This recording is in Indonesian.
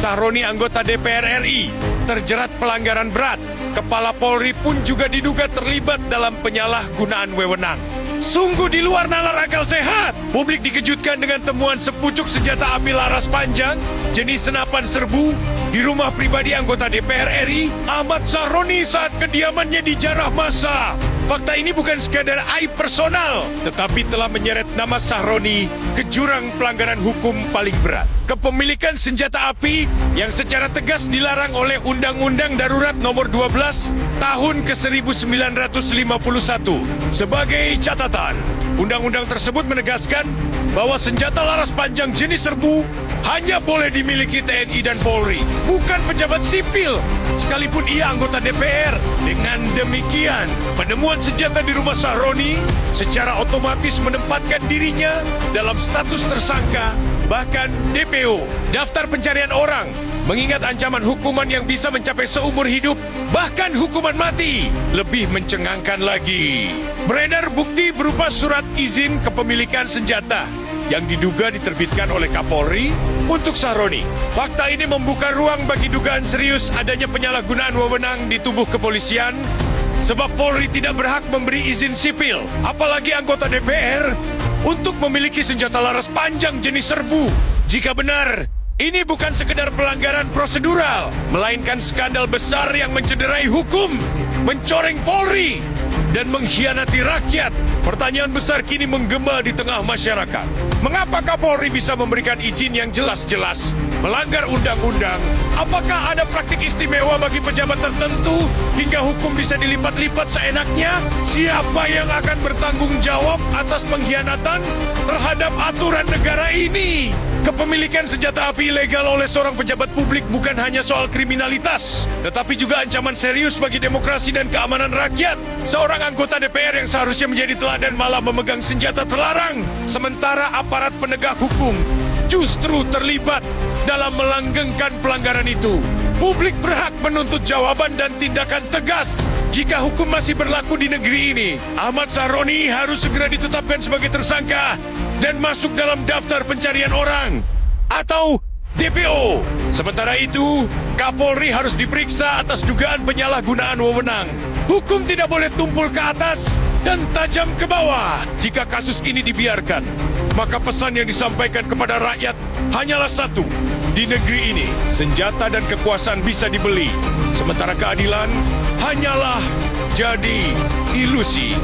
Sahroni anggota DPR RI terjerat pelanggaran berat. Kepala Polri pun juga diduga terlibat dalam penyalahgunaan wewenang. Sungguh di luar nalar akal sehat. Publik dikejutkan dengan temuan sepucuk senjata api laras panjang jenis senapan serbu di rumah pribadi anggota DPR RI Ahmad Sahroni saat kediamannya dijarah massa. Fakta ini bukan sekadar aib personal, tetapi telah menyeret nama Sahroni ke jurang pelanggaran hukum paling berat. Kepemilikan senjata api yang secara tegas dilarang oleh Undang-Undang Darurat Nomor 12 Tahun ke-1951. Sebagai catatan, undang-undang tersebut menegaskan bahwa senjata laras panjang jenis serbu hanya boleh dimiliki TNI dan Polri, bukan pejabat sipil, sekalipun ia anggota DPR. Dengan demikian, penemuan senjata di rumah Sahroni secara otomatis menempatkan dirinya dalam status tersangka, bahkan DPO, daftar pencarian orang, mengingat ancaman hukuman yang bisa mencapai seumur hidup, bahkan hukuman mati. Lebih mencengangkan lagi, beredar bukti berupa surat izin kepemilikan senjata yang diduga diterbitkan oleh Kapolri untuk Sahroni. Fakta ini membuka ruang bagi dugaan serius adanya penyalahgunaan wewenang di tubuh kepolisian, sebab Polri tidak berhak memberi izin sipil, apalagi anggota DPR, untuk memiliki senjata laras panjang jenis serbu. Jika benar, ini bukan sekedar pelanggaran prosedural, melainkan skandal besar yang mencederai hukum, mencoreng Polri, dan mengkhianati rakyat. Pertanyaan besar kini menggema di tengah masyarakat. Mengapa Kapolri bisa memberikan izin yang jelas-jelas melanggar undang-undang? Apakah ada praktik istimewa bagi pejabat tertentu hingga hukum bisa dilipat-lipat seenaknya? Siapa yang akan bertanggung jawab atas pengkhianatan terhadap aturan negara ini? Kepemilikan senjata api ilegal oleh seorang pejabat publik bukan hanya soal kriminalitas, tetapi juga ancaman serius bagi demokrasi dan keamanan rakyat. Seorang anggota DPR yang seharusnya menjadi teladan malah memegang senjata terlarang, sementara aparat penegak hukum justru terlibat dalam melanggengkan pelanggaran itu. Publik berhak menuntut jawaban dan tindakan tegas. Jika hukum masih berlaku di negeri ini, Ahmad Sahroni harus segera ditetapkan sebagai tersangka dan masuk dalam daftar pencarian orang atau DPO. Sementara itu, Kapolri harus diperiksa atas dugaan penyalahgunaan wewenang. Hukum tidak boleh tumpul ke atas dan tajam ke bawah. Jika kasus ini dibiarkan, maka pesan yang disampaikan kepada rakyat hanyalah satu. Di negeri ini, senjata dan kekuasaan bisa dibeli, sementara keadilan hanyalah jadi ilusi.